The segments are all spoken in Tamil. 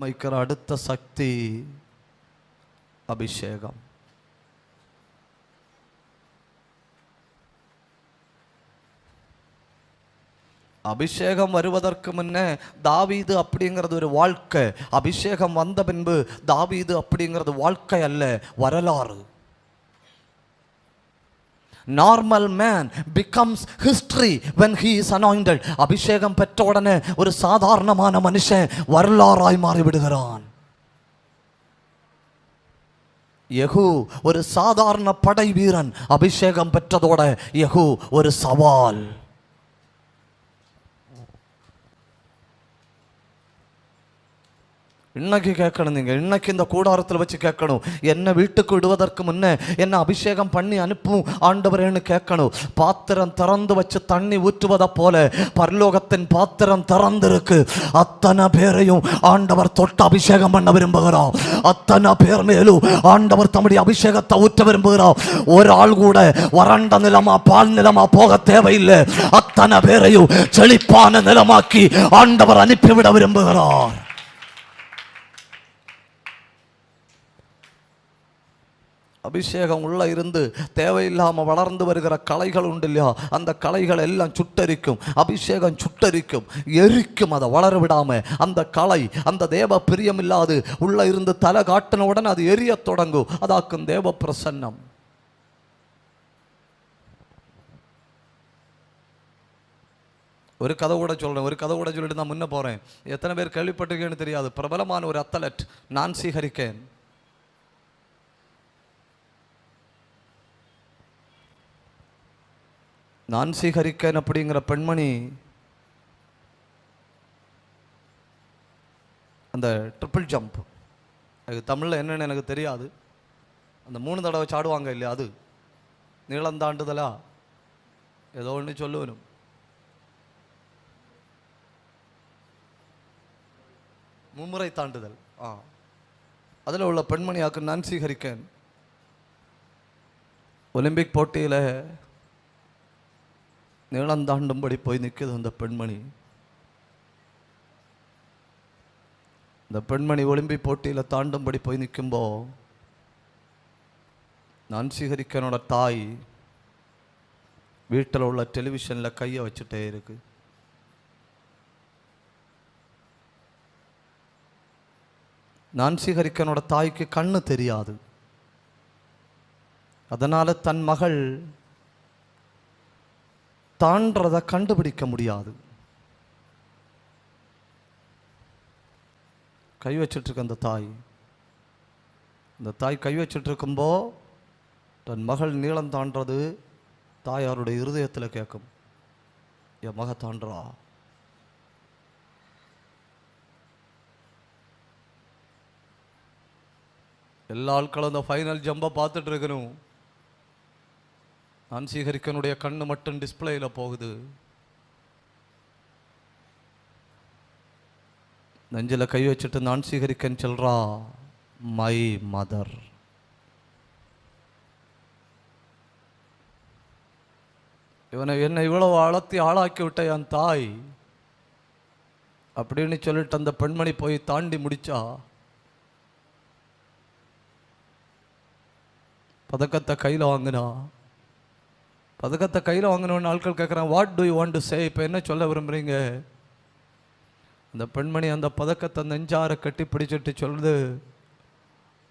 மைக்கிற அடுத்த சக்தி அபிஷேகம். அபிஷேகம் வருவதற்கு முன்னே தாவீது அப்படிங்கிறது ஒரு வாழ்க்கை. அபிஷேகம் வந்த பின்பு தாவீது அப்படிங்கிறது வாழ்க்கை அல்ல, வரலாறு. Normal man becomes history when he is anointed. அபிஷேகம் பெற்ற உடனே ஒரு சாதாரணமான மனுஷன் வரலாறாய் மாறிவிடுகிறான். யெகூ ஒரு சாதாரண படை வீரன், அபிஷேகம் பெற்றதோட யெகூ ஒரு சவால். இன்னைக்கு கேட்கணும், நீங்கள் இன்னைக்கு இந்த கூடாரத்தில் வச்சு கேட்கணும், என்ன வீட்டுக்கு விடுவதற்கு முன்னே என்ன அபிஷேகம் பண்ணி அனுப்பும் ஆண்டவரேன்னு கேட்கணும். பாத்திரம் திறந்து வச்சு தண்ணி ஊற்றுவதை போல பரலோகத்தின் பாத்திரம் திறந்திருக்கு. அத்தனை பேரையும் ஆண்டவர் தொட்டு அபிஷேகம் பண்ண விரும்புகிறார். அத்தனை பேர் மேலும் ஆண்டவர் தம்முடைய அபிஷேகத்தை ஊற்ற விரும்புகிறார். ஒரு ஆள் கூட வறண்ட நிலமா பால் நிலமா போக தேவையில்லை. அத்தனை பேரையும் செழிப்பான நிலமாக்கி ஆண்டவர் அனுப்பிவிட விரும்புகிறார். அபிஷேகம் உள்ள இருந்து தேவையில்லாமல் வளர்ந்து வருகிற களைகள் உண்டு இல்லையா, அந்த களைகள் எல்லாம் சுட்டரிக்கும். அபிஷேகம் சுட்டரிக்கும், எரிக்கும். அதை வளர விடாம அந்த களை, அந்த தேவ பிரியம் இல்லாது உள்ள இருந்து தலை காட்டின உடனே அது எரிய தொடங்கும். அதாக்கும் தேவ பிரசன்னம். ஒரு கதை கூட சொல்றேன், ஒரு கதை கூட சொல்லிட்டு நான் முன்ன போறேன். எத்தனை பேர் கேள்விப்பட்டிருக்கேன்னு தெரியாது. பிரபலமான ஒரு athlete Nancy hurricane. Nancy hurricane அப்படிங்கிற பெண்மணி அந்த ட்ரிபிள் ஜம்ப், அது தமிழில் என்னன்னு எனக்கு தெரியாது, அந்த 3 தடவை சாடுவாங்க இல்லையா, அது நீளம் தாண்டுதலா ஏதோ ஒன்று சொல்லுவனும். மும்முறை தாண்டுதல், அதில் உள்ள பெண்மணியாக்கு நான்சி ஹரிகேன் ஒலிம்பிக் போட்டியில் நீளம் தாண்டும்படி போய் நிற்குது அந்த பெண்மணி. இந்த பெண்மணி ஒலிம்பிக் போட்டியில் தாண்டும்படி போய் நிற்கும்போ நான்சி ஹரிகேனோட தாய் வீட்டில் உள்ள டெலிவிஷனில் கையை வச்சுட்டே இருக்கு. நான்சி ஹரிகேனோட தாய்க்கு கண்ணு தெரியாது. அதனால தன் மகள் தாண்டதை கண்டுபிடிக்க முடியாது. கை வச்சுட்டு இருக்க அந்த தாய் கை வச்சுட்டு இருக்கும்போ தன் மகள் நீளம் தாண்டது தாயாருடைய இருதயத்தில் கேட்கும், என் மக தாண்டா. எல்லா ஆட்களும் அந்த ஃபைனல் ஜம்பை பார்த்துட்டு இருக்கணும். நான்சி ஹரிகேனுடைய கண்ணு மட்டும் டிஸ்பிளேல போகுது. நெஞ்சில கை வச்சுட்டு நான்சி ஹரிகேன் சொல்றா, மை மதர். என்னை இவ்வளவு அழத்தி ஆளாக்கி விட்ட என் தாய் அப்படின்னு சொல்லிட்டு அந்த பெண்மணி போய் தாண்டி முடிச்சா. பதக்கத்தை கையில் வாங்கினா. பதக்கத்தை கையில் வாங்கினோன்னு ஆட்கள் கேட்குறான், what to you want to say, இப்போ என்ன சொல்ல விரும்புகிறீங்க? அந்த பெண்மணி அந்த பதக்கத்தை நெஞ்சார கட்டி பிடிச்சிட்டு சொல்லுது,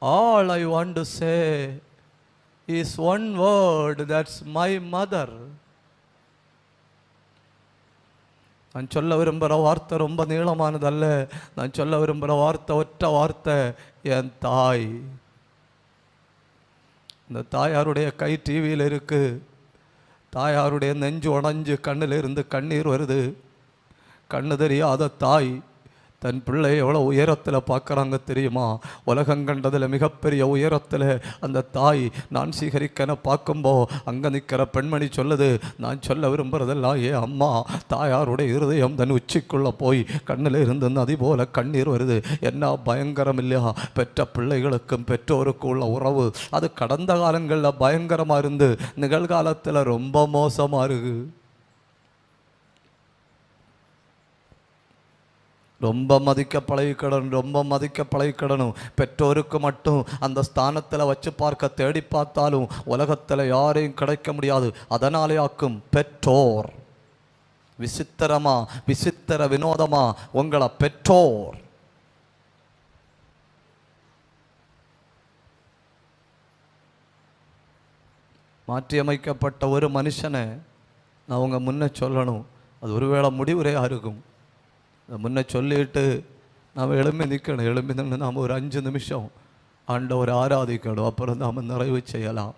all I want to say is one word, that's my mother. நான் சொல்ல விரும்புகிற வார்த்தை ரொம்ப நீளமானதல்ல. நான் சொல்ல விரும்புகிற வார்த்தை ஒற்ற வார்த்தை, என் தாய். இந்த தாயாருடைய கை டிவியில் இருக்கு. தாயாருடைய நெஞ்சு உடஞ்சு கண்ணில் இருந்து கண்ணீர் வருது. கண்ணு தெரியாத தாய் தன் பிள்ளை எவ்வளோ உயரத்தில் பார்க்குறாங்க தெரியுமா? உலகம் கண்டதில் மிகப்பெரிய உயரத்தில் அந்த தாய் நான்சி ஹரிகேனை பார்க்கும்போ அங்கே நிற்கிற பெண்மணி சொல்லுது, நான் சொல்ல விரும்புகிறதெல்லாம் ஏன் அம்மா. தாயாருடைய இருதயம் தன் உச்சிக்குள்ளே போய் கண்ணில் இருந்து நதி போல கண்ணீர் வருது. என்ன பயங்கரம் இல்லையா? பெற்ற பிள்ளைகளுக்கும் பெற்றோருக்கும் உள்ள உறவு அது கடந்த காலங்களில் பயங்கரமாக இருந்து நிகழ்காலத்தில் ரொம்ப மோசமாக இருக்குது. ரொம்ப மதிக்க பழகிக்கிடணும், ரொம்ப மதிக்க பழகிக்கிடணும். பெற்றோருக்கு மட்டும் அந்த ஸ்தானத்தில் வச்சு பார்க்க தேடி பார்த்தாலும் உலகத்தில் யாரையும் கிடைக்க முடியாது. அதனாலே ஆக்கும் பெற்றோர் விசித்திரமா விசித்திர வினோதமா உங்களை பெற்றோர். மாற்றியமைக்கப்பட்ட ஒரு மனுஷனை நான் உங்கள் முன்னே சொல்லணும். அது ஒருவேளை முடிவுரையாக இருக்கும். அதை முன்னே சொல்லிட்டு நாம் எழும்பி நிற்கணும். எழும்பி நின்று நாம் ஒரு 5 நிமிஷம் ஆண்டவரை ஆராதிக்கணும். அப்புறம் நாம் நிறைவு செய்யலாம்.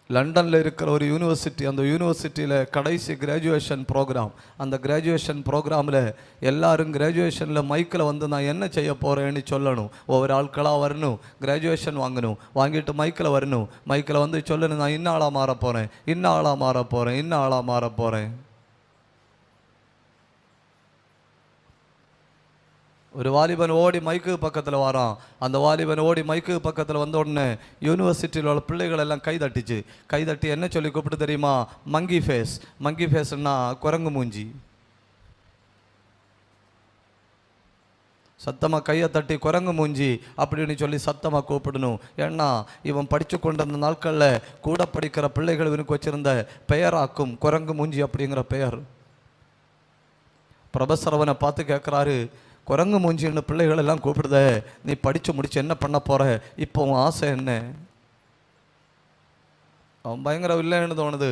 லண்டனில் இருக்கிற ஒரு யூனிவர்சிட்டி, அந்த யூனிவர்சிட்டியில் கடைசி கிராஜுவேஷன் ப்ரோக்ராம். அந்த கிராஜுவேஷன் ப்ரோக்ராமில் எல்லாரும் கிராஜுவேஷனில் மைக்கில் வந்து நான் என்ன செய்ய போகிறேன்னு சொல்லணும். ஒவ்வொரு ஆட்களாக வரணும், கிராஜுவேஷன் வாங்கணும், வாங்கிட்டு மைக்கில் வரணும். மைக்கில் வந்து சொல்லணும், நான் இன்னும் ஆளாக மாற போகிறேன், இன்னும் ஆளாக மாற போகிறேன், இன்னும் ஆளாக மாற போகிறேன். ஒரு வாலிபன் ஓடி மைக்கு பக்கத்தில் வரான். அந்த வாலிபன் ஓடி மைக்கு பக்கத்தில் வந்த உடனே யூனிவர்சிட்டியில் உள்ள பிள்ளைகள் எல்லாம் கைதட்டி என்ன சொல்லி கூப்பிட்டு தெரியுமா? மங்கி ஃபேஸ். மங்கி ஃபேஸ்ன்னா குரங்கு மூஞ்சி. சத்தமாக கையை தட்டி குரங்கு மூஞ்சி அப்படின்னு சொல்லி சத்தமாக கூப்பிடணும். ஏன்னா இவன் படித்து கொண்டிருந்த நாட்களில் கூட படிக்கிற பிள்ளைகள் இவனுக்கு வச்சிருந்த பெயராக்கும் குரங்கு மூஞ்சி அப்படிங்கிற பெயர். ப்ரொஃபஸர் அவனை பார்த்து கேட்குறாரு, குரங்கு மூஞ்சின்னு பிள்ளைகள் எல்லாம் கூப்பிடுத, நீ படித்து முடிச்சு என்ன பண்ண போகிற, இப்போ உன் ஆசை என்ன? அவன் பயங்கர இல்லைன்னு தோணுது.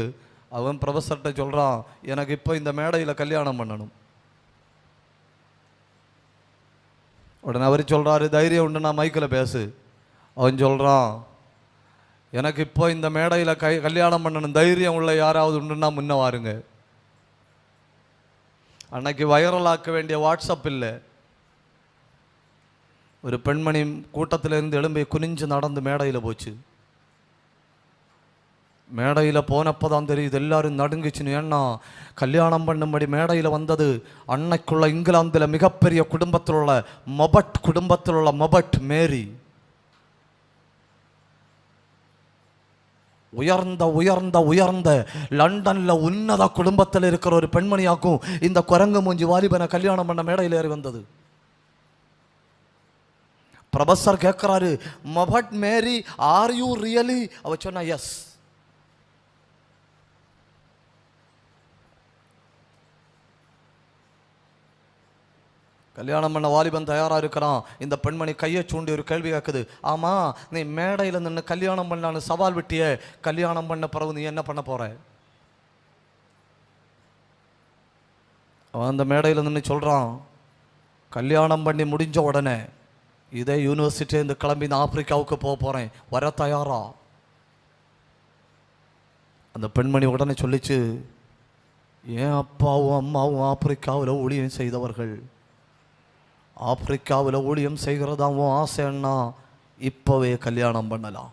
அவன் ப்ரொஃபஸர்கிட்ட சொல்கிறான், எனக்கு இப்போ இந்த மேடையில் கல்யாணம் பண்ணணும். உடனே அவர் சொல்கிறாரு, தைரியம் உண்டு, நான் மைக்கில் பேசு. அவன் சொல்கிறான், எனக்கு இப்போ இந்த மேடையில் கல்யாணம் பண்ணணும், தைரியம் உள்ள யாராவது உண்டுன்னா முன்ன வாருங்க. அன்னைக்கு வைரலாக்க வேண்டிய வாட்ஸ்அப் இல்லை. ஒரு பெண்மணி கூட்டத்திலிருந்து எழும்பி குனிஞ்சு நடந்து மேடையில் போச்சு. மேடையில் போனப்போ தான் தெரியுது, எல்லாரும் நடுங்குச்சுன்னு. ஏன்னா கல்யாணம் பண்ணும்படி மேடையில் வந்தது அன்னைக்குள்ள இங்கிலாந்தில் மிகப்பெரிய குடும்பத்தில் உள்ள மொபட் மேரி. உயர்ந்த உயர்ந்த உயர்ந்த லண்டனில் உன்னத குடும்பத்தில் இருக்கிற ஒரு பெண்மணியாக்கும் இந்த குரங்கு மூஞ்சி வாலிபனை கல்யாணம் பண்ண மேடையில் ஏறி வந்தது. ப்ரொஃபஸர் கேட்குறாரு, moped Mary, are you really? அவ சொன்னா எஸ். கல்யாணம் பண்ண வாலிபன் தயாராக இருக்கிறான். இந்த பெண்மணி கையை சூண்டி ஒரு கேள்வி கேட்குது, ஆமாம் நீ மேடையில் நின்று கல்யாணம் பண்ணலான்னு சவால் விட்டிய, கல்யாணம் பண்ண பிறகு நீ என்ன பண்ண போற? அவன் அந்த மேடையில் நின்று சொல்கிறான், கல்யாணம் பண்ணி முடிஞ்ச உடனே இதே யூனிவர்சிட்டியிலேருந்து கிளம்பி நான் ஆப்பிரிக்காவுக்கு போக போகிறேன், வர தயாரா? அந்த பெண்மணி உடனே சொல்லிச்சு, என் அப்பாவும் அம்மாவும் ஆப்பிரிக்காவில் ஊழியம் செய்தவர்கள், ஆப்பிரிக்காவில் ஊழியம் செய்கிறதாவும் ஆசைன்னா இப்போவே கல்யாணம் பண்ணலாம்.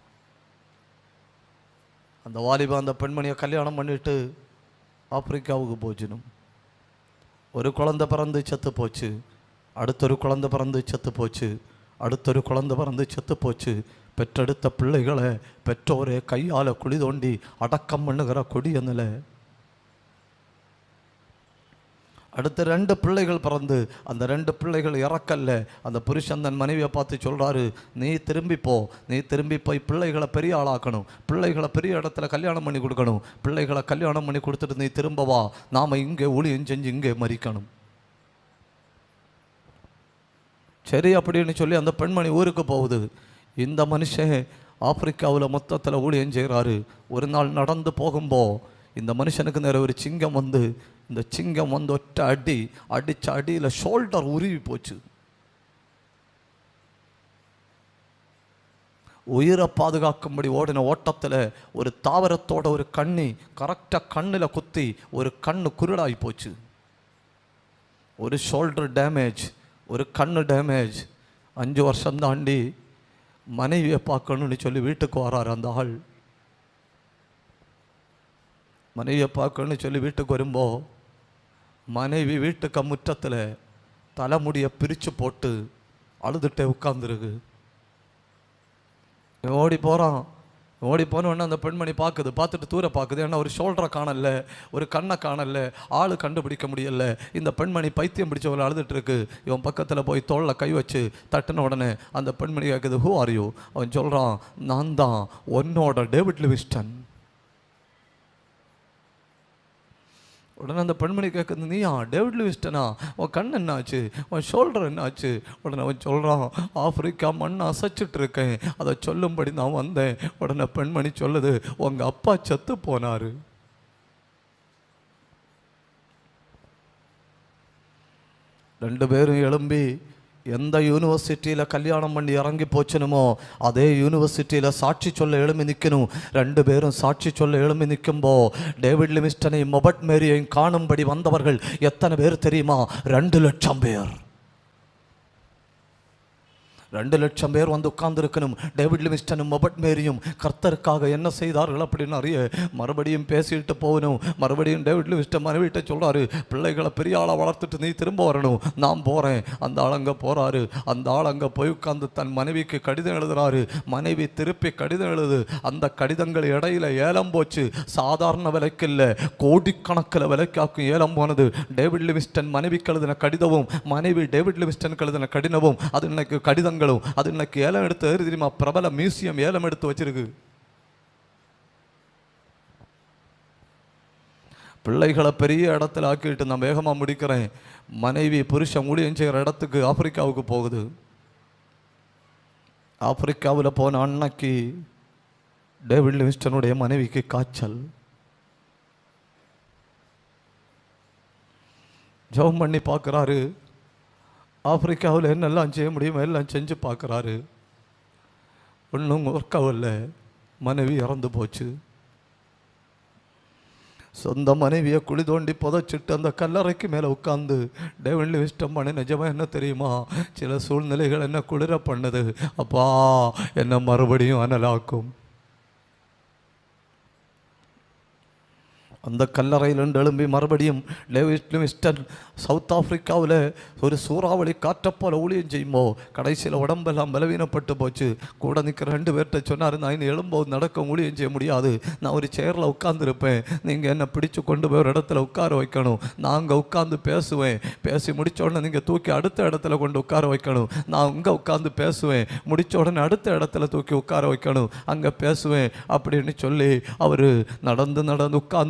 அந்த வாலிபா அந்த பெண்மணியை கல்யாணம் பண்ணிட்டு ஆப்பிரிக்காவுக்கு போச்சுனும். ஒரு குழந்தை பிறந்து செத்து போச்சு, அடுத்தொரு குழந்தை பிறந்து செத்து போச்சு, அடுத்தொரு குழந்தை பிறந்து செத்து போச்சு. பெற்றெடுத்த பிள்ளைகளை பெற்றோரே கையால் குழி தோண்டி அடக்கம் பண்ணுகிற கொடிய நிலை. அடுத்து 2 பிள்ளைகள் பிறந்து அந்த 2 பிள்ளைகள் இறக்கல்ல. அந்த புருஷன் தன் மனைவியை பார்த்து சொல்கிறாரு, நீ திரும்பி போய் பிள்ளைகளை பெரிய ஆளாக்கணும், பிள்ளைகளை பெரிய இடத்துல கல்யாணம் பண்ணி கொடுக்கணும், பிள்ளைகளை கல்யாணம் பண்ணி கொடுத்துட்டு நீ திரும்ப வா, நாம் இங்கே ஊழியம் செஞ்சு இங்கே மறிக்கணும். சரி அப்படின்னு சொல்லி அந்த பெண்மணி ஊருக்கு போகுது. இந்த மனுஷன் ஆப்பிரிக்காவில் மொத்தத்தில் ஊழியம் செய்கிறாரு. ஒரு நாள் நடந்து போகும்போ இந்த மனுஷனுக்கு நேர ஒரு சிங்கம் வந்து, இந்த சிங்கம் வந்து ஒற்ற அடித்த அடியில் ஷோல்டர் உருவி போச்சு. உயிரை பாதுகாக்கும்படி ஓடின ஓட்டத்தில் ஒரு தாவரத்தோட ஒரு கண்ணி கரெக்டாக கண்ணில் குத்தி ஒரு கண்ணு குருடாகி போச்சு. ஒரு ஷோல்டர் டேமேஜ், ஒரு கண்ணு டேமேஜ். 5 வருஷம் தாண்டி மனைவியை பார்க்கணும்னு சொல்லி வீட்டுக்கு வராரு அந்த ஆள். மனைவியை பார்க்கணும்னு சொல்லி வீட்டுக்கு வரும்போ மனைவி வீட்டுக்கு முற்றத்தில் தலைமுடியை பிரித்து போட்டு அழுதுகிட்டே உட்காந்துருக்கு. ஓடி போகிறான், ஓடி போனோடனே அந்த பெண்மணி பார்க்குது, பார்த்துட்டு தூர பார்க்குது. ஏன்னா ஒரு ஷோல்டரை காணல, ஒரு கண்ணை காணல, ஆள் கண்டுபிடிக்க முடியல. இந்த பெண்மணி பைத்தியம் பிடிச்சவங்களை அழுதுட்டு இருக்கு. இவன் பக்கத்தில் போய் தோளில் கை வச்சு தட்டின உடனே அந்த பெண்மணி கேட்குது, ஹூ ஆர் யூ? அவன் சொல்கிறான், நான் தான் உன்னோட டேவிட் லிவிங்ஸ்டன். உடனே அந்த பெண்மணி கேட்குறது, நீயா டேவிட் லிவிங்ஸ்டனா? உன் கண் என்னாச்சு? உன் ஷோல்டர் என்னாச்சு? உடனே அவன் சொல்கிறான், ஆப்பிரிக்கா மண்ணை அசைச்சிட்டு இருக்கேன், அதை சொல்லும்படி நான் வந்தேன். உடனே பெண்மணி சொல்லுது, உங்கள் அப்பா செத்து போனார். ரெண்டு பேரும் எழும்பி எந்த யூனிவர்சிட்டியில் கல்யாணம் பண்ணி இறங்கி போச்சனுமோ அதே யூனிவர்சிட்டியில் சாட்சி சொல்ல எழும்பி நிற்கணும். ரெண்டு பேரும் சாட்சி சொல்ல எழும்பி நிற்கும்போ டேவிட் லிவிங்ஸ்டனையும் மொபட் மேரியையும் காணும்படி வந்தவர்கள் எத்தனை பேர் தெரியுமா? 2 லட்சம் பேர். 2 லட்சம் பேர் வந்து உட்கார்ந்துருக்கணும். டேவிட் லிவிங்ஸ்டனும் மொபட் மேரியும் கர்த்தருக்காக என்ன செய்தார்கள் அப்படின்னு அறிய மறுபடியும் பேசிட்டு போகணும். மறுபடியும் டேவிட் லிவிங்ஸ்டன் மனைவிட்ட சொல்கிறாரு, பிள்ளைகளை பெரிய ஆளை வளர்த்துட்டு நீ திரும்ப வரணும், நான் போகிறேன். அந்த ஆள் அங்கே போகிறாரு. அந்த ஆள் அங்கே போய் உட்கார்ந்து தன் மனைவிக்கு கடிதம் எழுதுறாரு. மனைவி திருப்பி கடிதம் எழுது. அந்த கடிதங்கள் இடையில ஏலம் போச்சு. சாதாரண விலைக்கு இல்லை, கோடிக்கணக்கில் விலைக்காக்கும் ஏலம் போனது. டேவிட் லிவிங்ஸ்டன் மனைவிக்கு எழுதின கடிதமும் மனைவி டேவிட் லிவிங்ஸ்டனுக்கு எழுதின கடிதமும் அது இன்னைக்கு கடிதங்களும் அது இன்னைக்கு ஏலம் எடுத்து தெரியுமா? பிரபல மியூசியம் ஏலம் எடுத்து வச்சிருக்கு. பிள்ளைகளை பெரிய இடத்துல ஆக்கிட்டு நான் வேகமா முடிக்கிறேன். மனைவி புருஷன் ஊழியம் செய்கிற இடத்துக்கு ஆப்பிரிக்காவுக்கு போகுது. ஆப்பிரிக்காவில் போன அன்னைக்கு டேவிட் லிவிங்ஸ்டனுடைய மனைவிக்கு காய்ச்சல். ஜெபம் பண்ணி பார்க்குறாரு. ஆப்பிரிக்காவில் என்னெல்லாம் செய்ய முடியுமோ எல்லாம் செஞ்சு பார்க்குறாரு. ஒன்றும் ஒர்க் ஆகல. மனைவி இறந்து போச்சு. சொந்த மனைவியை குழி தோண்டி புதைச்சிட்டு அந்த கல்லறைக்கு மேலே உட்காந்து டேவிட் லிவிங்ஸ்டன் பண்ண நிஜமாக என்ன தெரியுமா? சில சூழ்நிலைகள் என்ன குளிர பண்ணுது, அப்பா என்ன மறுபடியும் அனலாக்கும். அந்த கல்லறையிலிருந்து எழும்பி மறுபடியும் டேவிட் லிவிங்ஸ்டன் சவுத் ஆப்பிரிக்காவில் ஒரு சூறாவளி காற்றப்போல் ஊழியம் செய்யும்போ கடைசியில் உடம்பெல்லாம் பலவீனப்பட்டு போச்சு. கூட நிற்கிற 2 பேர்கிட்ட சொன்னார், நான் இன்னும் எழும்போது நடக்க ஊழியம் செய்ய முடியாது, நான் ஒரு சேரில் உட்காந்துருப்பேன், நீங்கள் என்னை பிடிச்சு கொண்டு போய் ஒரு இடத்துல உட்கார வைக்கணும், நான் அங்கே உட்காந்து பேசுவேன், பேசி முடித்த உடனே நீங்கள் தூக்கி அடுத்த இடத்துல கொண்டு உட்கார வைக்கணும், நான் அங்கே உட்காந்து பேசுவேன், முடித்த உடனே அடுத்த இடத்துல தூக்கி உட்கார வைக்கணும், அங்கே பேசுவேன் அப்படின்னு சொல்லி அவர் நடந்து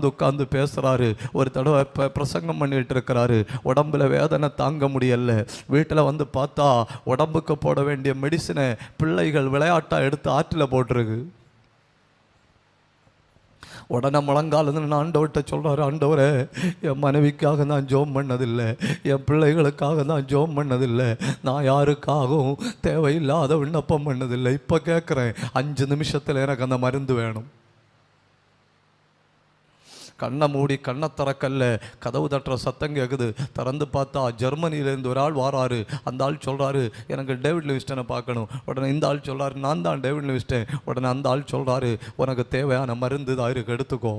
உட்காந்து பேசுறாரு. ஒரு தடவை பிரசங்கம் பண்ணிட்டு இருக்கிறாரு. உடம்புல வேதனை தாங்க முடியல. வீட்டில் வந்து பார்த்தா உடம்புக்கு போட வேண்டிய மெடிசனை பிள்ளைகள் விளையாட்டா எடுத்து ஆற்றில் போட்டிருக்கு. உடனே முழங்கால ஆண்டவர்கிட்ட சொல்கிறாரு, ஆண்டவரே என் மனைவிக்காக நான் ஜோம் பண்ணதில்லை, என் பிள்ளைகளுக்காக நான் ஜோம் பண்ணதில்லை, நான் யாருக்காகவும் தேவையில்லாத விண்ணப்பம் பண்ணதில்லை, இப்போ கேட்குறேன் 5 நிமிஷத்தில் எனக்கு அந்த மருந்து வேணும். கண்ணை மூடி கண்ணை திறக்கல்ல, கதவு தட்டுற சத்தம் கேட்குது. திறந்து பார்த்தா ஜெர்மனியிலேருந்து ஒரு ஆள் வாராரு. அந்த ஆள் சொல்கிறாரு, எனக்கு டேவிட் லிவிங்ஸ்டனை பார்க்கணும். உடனே இந்த ஆள் சொல்கிறாரு, நான் தான் டேவிட் லிவிங்ஸ்டன். உடனே அந்த ஆள் சொல்கிறாரு, உனக்கு தேவையான மருந்து தான் இருக்கு, எடுத்துக்கோ.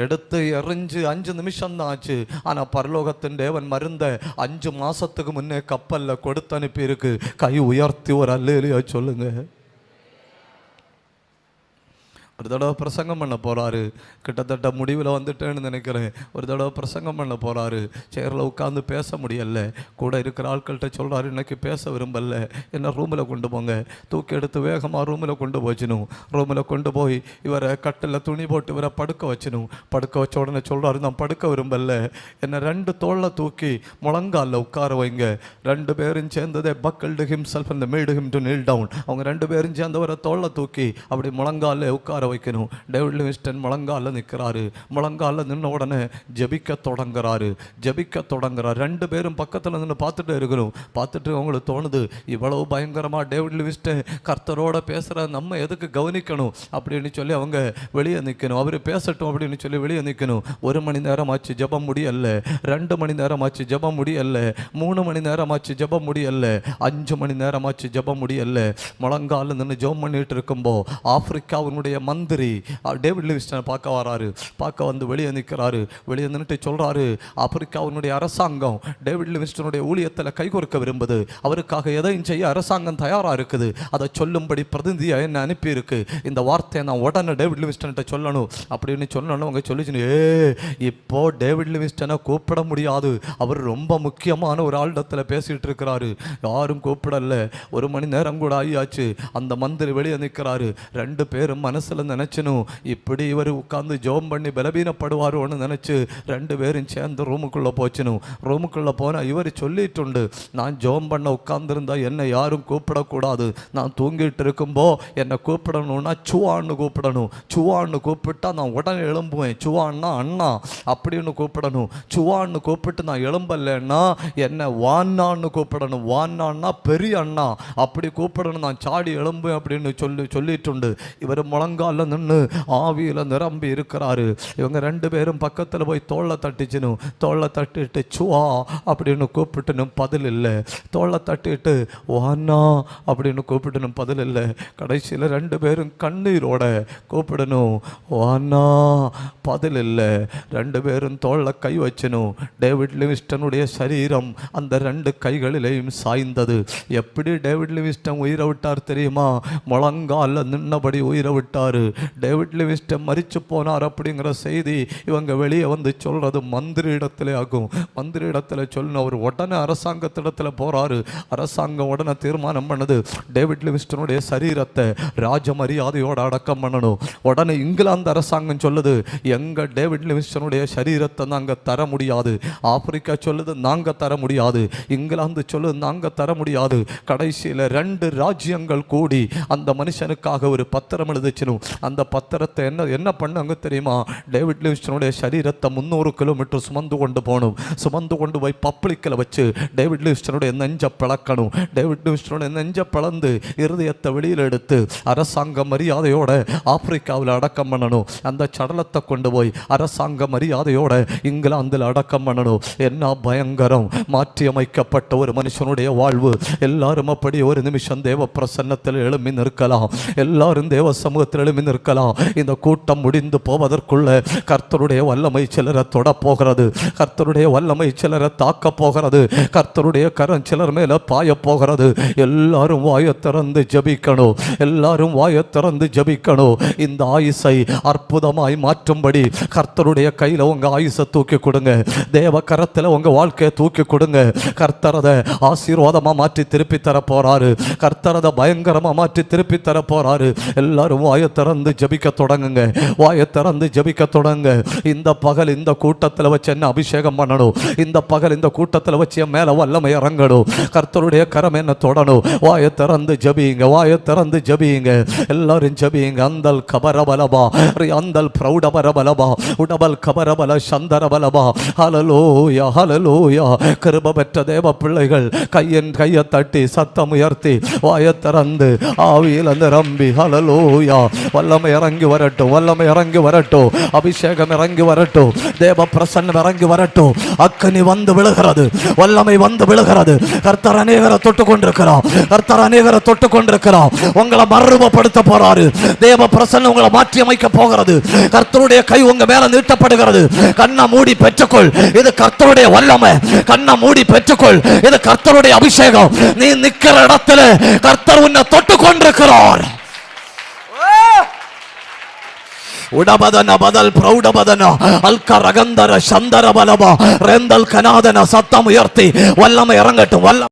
எடுத்து எறிஞ்சு 5 நிமிஷம் தான் ஆச்சு. ஆனால் பரலோகத்தின் தேவன் மருந்த 5 மாதத்துக்கு முன்னே கப்பலில் கொடுத்து அனுப்பியிருக்கு. கை உயர்த்தி ஒரு அல்லேலூயா சொல்லுங்க. ஒரு தடவை பிரசங்கம் பண்ண போகிறாரு. கிட்டத்தட்ட முடிவில் வந்துட்டேன்னு நினைக்கிறேன். ஒரு தடவை பிரசங்கம் பண்ண போகிறாரு. சேரில் உட்காந்து பேச முடியல. கூட இருக்கிற ஆட்கள்கிட்ட சொல்கிறாரு, இன்றைக்கி பேச விரும்பல, என்ன ரூமில் கொண்டு போங்க. தூக்கி எடுத்து வேகமாக ரூமில் கொண்டு போச்சினும். ரூமில் கொண்டு போய் இவரை கட்டில் துணி போட்டு இவரை படுக்க வச்சினும். படுக்க வச்ச உடனே சொல்கிறாரு, நான் படுக்க விரும்பல, என்னை 2 தோளில் தூக்கி முழங்காலில் உட்கார வைங்க. 2 பேரும் சேர்ந்ததே buckled himself and made him to kneel down. அவங்க 2 பேரும் சேர்ந்தவரை தோளில் தூக்கி அப்படி முழங்காலில் உட்கார வைக்கணும். டேவிட் லிவிங்ஸ்டன் முழங்கால நிற்கிறாரு. முழங்கால நின்ன உடனே ஜெபிக்க தொடங்குறாரு. 2 பேரும் பக்கத்தில் நின்று பார்த்துட்டு இருக்கணும். பார்த்துட்டு அவங்களுக்கு தோணுது, இவ்வளவு பயங்கரமாக டேவிட் லிவிங்ஸ்டன் கர்த்தரோட பேசுகிற நம்ம எதுக்கு கவனிக்கணும் அப்படின்னு சொல்லி அவங்க வெளியே நிற்கணும். அவர் பேசட்டும் அப்படின்னு சொல்லி வெளியே நிற்கணும். 1 மணி நேரம் ஆச்சு, ஜெபம் முடியல. 2 மணி நேரம் ஆச்சு, ஜெபம் முடியல. 3 மணி நேரம் ஆச்சு, ஜெபம் முடியல. 5 மணி நேரம் ஆச்சு, ஜெபம் முடியல. முழங்கால நின்று ஜெபம் பண்ணிட்டு இருக்கும்போ ஆப்பிரிக்காவினுடைய மந்திரி டேவிட் லிவிங்ஸ்டனை பார்க்க வராரு. பார்க்க வந்து வெளியே நிற்கிறாரு. வெளியே நின்றுட்டு சொல்கிறாரு, ஆப்பிரிக்காவினுடைய அரசாங்கம் டேவிட் லிவிங்ஸ்டனுடைய ஊழியத்தில் கைகோர்க்க விரும்புது. அவருக்காக எதையும் செய்ய அரசாங்கம் தயாராக இருக்குது. அதை சொல்லும்படி பிரதிநிதியை என்ன அனுப்பியிருக்கு. இந்த வார்த்தையை நான் உடனே டேவிட் லிவிங்ஸ்டன்கிட்ட சொல்லணும் அப்படின்னு சொல்லணும். அவங்க சொல்லிச்சுன்னு, இப்போ டேவிட் லிவிங்ஸ்டனை கூப்பிட முடியாது, அவர் ரொம்ப முக்கியமான ஒரு ஆளிடத்தில் பேசிகிட்டு இருக்கிறாரு. யாரும் கூப்பிடல. 1 மணி நேரம் கூட ஆகியாச்சு. அந்த மந்திரி வெளியே நிற்கிறாரு. 2 பேரும் மனசில் நினச்சனும், இப்படி இவர் உட்காந்து ஜோம் பண்ணி பலவீனப்படுவாரோன்னு நினச்சி 2 பேரும் சேர்ந்து ரூமுக்குள்ளே போச்சனும். ரூமுக்குள்ளே போனால் இவர் சொல்லிட்டுண்டு, நான் ஜோம் பண்ண உட்கார்ந்துருந்தா என்னை யாரும் கூப்பிடக்கூடாது. நான் தூங்கிட்டு இருக்கும்போ என்னை கூப்பிடணும்னா சுவான்னு கூப்பிடணும். சுவான்னு கூப்பிட்டா நான் உடனே எழும்புவேன். சுவான்னா அண்ணா அப்படின்னு கூப்பிடணும். சுவான்னு கூப்பிட்டு நான் எழும்பலைன்னா என்னை வான்னான்னு கூப்பிடணும். வான்னான்னா பெரிய அண்ணா அப்படி கூப்பிடணும். நான் சாடி எழும்புவேன் அப்படின்னு சொல்லிட்டுண்டு. இவர் முழங்கால நின்று ஆவியில் நிரம்பி இருக்கிறாரு. இவங்க 2 பேரும் பக்கத்தில் போய் தோளை தட்டிச்சுனும். தோளை தட்டிட்டு சுவா அப்படின்னு கூப்பிட்டுனும், பதில் இல்லை. தோளை தட்டிட்டு வான்னா அப்படின்னு கூப்பிட்டுனும், பதில் இல்லை. கடைசியில் 2 பேரும் கண்ணீரோட கூப்பிடணும், வான்னா, பதில் இல்லை. 2 பேரும் தோளில் கை வச்சனும். டேவிட் லிவிங்ஸ்டனுடைய சரீரம் அந்த 2 கைகளிலேயும் சாய்ந்தது. எப்படி டேவிட் லிவிங்ஸ்டன் உயிரை விட்டார் தெரியுமா? முழங்கால நின்னபடி உயிரை விட்டார். டேவிட் லிவிங்ஸ்டன் மரிச்சு போனார் அப்படிங்கிற செய்தி இவங்க வெளியே வந்து சொல்றது மந்திரி இடத்துல ஆகும். மந்திரி இடத்துல சொல்லணும். அவர் உடனே அரசாங்கத்திடத்தில் போறாரு. அரசாங்கம் உடனே தீர்மானம் பண்ணது, டேவிட் லிவிங்ஸ்டனுடைய சரீரத்தை ராஜ மரியாதையோடு அடக்கம் பண்ணணும். உடனே இங்கிலாந்து அரசாங்கம் சொல்லுது, எங்க டேவிட் லிவிங்ஸ்டனுடைய சரீரத்தை நாங்கள் தர முடியாது. ஆப்பிரிக்கா சொல்லுது, நாங்கள் தர முடியாது. இங்கிலாந்து சொல்லுது, நாங்கள் தர முடியாது. கடைசியில் 2 ராஜ்யங்கள் கூடி அந்த மனுஷனுக்காக ஒரு பத்திரம் எழுதிச்சிடும். அந்த பத்திரத்தை என்ன பண்ணாங்க தெரியுமா? டேவிட் லிவிங்ஸ்டனுடைய சரீரத்தை 300 கிலோமீட்டர் சுமந்து கொண்டு போகணும். சுமந்து கொண்டு போய் பப்ளிக்கில் வச்சு டேவிட் லிவிங்ஸ்டனுடைய நெஞ்சை பிளக்கணும். டேவிட் லிவிங்ஸ்டனுடைய நெஞ்சை பிளந்து இருதயத்தை வெளியில் எடுத்து அரசாங்க மரியாதையோட ஆப்பிரிக்காவில் அடக்கம் பண்ணணும். அந்த சடலத்தை கொண்டு போய் அரசாங்க மரியாதையோட இங்கிலாந்தில் அடக்கம் பண்ணணும். என்ன பயங்கரம்! மாற்றி அமைக்கப்பட்ட ஒரு மனுஷனுடைய வாழ்வு. எல்லாரும் அப்படி ஒரு நிமிஷம் தேவ பிரசன்னத்தில் எழும்பி நிற்கலாம். எல்லாரும் தேவ சமூகத்தில் எழும்பி நிற்கலாம். இந்த கூட்டம் முடிந்து போவதற்குள்ள கர்த்தருடைய வல்லமை சிலரை தொட போகிறது. கர்த்தருடைய வல்லமை சிலரை தாக்க போகிறது. கர்த்தருடைய கரம் சிலர் மேல பாய போகிறது. எல்லாரும் வாயை திறந்து ஜபிக்கணும். எல்லாரும் வாயை திறந்து ஜபிக்கணும். இந்த ஆயுசை அற்புதமாய் மாற்றும்படி கர்த்தருடைய கையில் உங்க ஆயுசை தூக்கி கொடுங்க. தேவ கரத்தில் உங்க வாழ்க்கையை தூக்கி கொடுங்க. கர்த்தரதை ஆசீர்வாதமா மாற்றி திருப்பி தர போறாரு. கர்த்தரதை பயங்கரமா மாற்றி திருப்பி தர போறாரு. எல்லாரும் வாயை திறந்து ஜபிக்க தொடங்குங்க. வாயை திறந்து ஜபிக்க தொடங்க. இந்த பகல் இந்த கூட்டத்தில் வச்சு என்ன அபிஷேகம் பண்ணணும். இந்த பகல் இந்த கூட்டத்தில் வச்சு என் மேல வல்லமை இறங்கணும். கர்த்தருடைய கரம் என்ன தொடணும். வாயை திறந்து ஜபிங்க. வாயை திறந்து ஜபிங்க. எல்லாரும் ஜபிங்க. அந்தல் கபரபலபா அந்தல் பிரௌடபரபலபா உடபல் கபரபல சந்தரபலபா. ஹல்லேலூயா ஹல்லேலூயா. கிருபை பெற்ற தேவ பிள்ளைகள் கையை தட்டி சத்தம் உயர்த்தி வாயை திறந்து ஆவியில் நிரம்பி ஹல்லேலூயா. வல்லமை இறங்கி வரட்டும். வல்லமை இறங்கி வரட்டும். அபிஷேகம் இறங்கி வரட்டும். தேவ பிரசன்னம் இறங்கி வரட்டும். அக்கினி வந்து விழுகிறது. வல்லமை வந்து விழுகிறது. கர்த்தர் அநேகரை தொட்டு கொண்டிருக்கிறார். கர்த்தர் அநேகரை தொட்டு கொண்டிருக்கிறார். உங்களை மறுரூபப்படுத்த போறாரு. தேவ பிரசன்னம் உங்களை மாற்றி அமைக்க போகிறது. கர்த்தருடைய கை உங்க மேல நீட்டப்படுகிறது. கண்ணை மூடி பெற்றுக்கொள். இது கர்த்தருடைய வல்லமை. கண்ணை மூடி பெற்றுக்கொள். இது கர்த்தருடைய அபிஷேகம். நீ நிக்கிற இடத்துல கர்த்தர் உன்னை தொட்டு கொண்டிருக்கிறார். உடபதன பதல் பிரௌடபதன அல்க ரகந்தர சந்தர பலபா ரெந்தல் கனாதன. சத்தம் உயர்த்தி வல்லமை இறங்கட்டும். வல்ல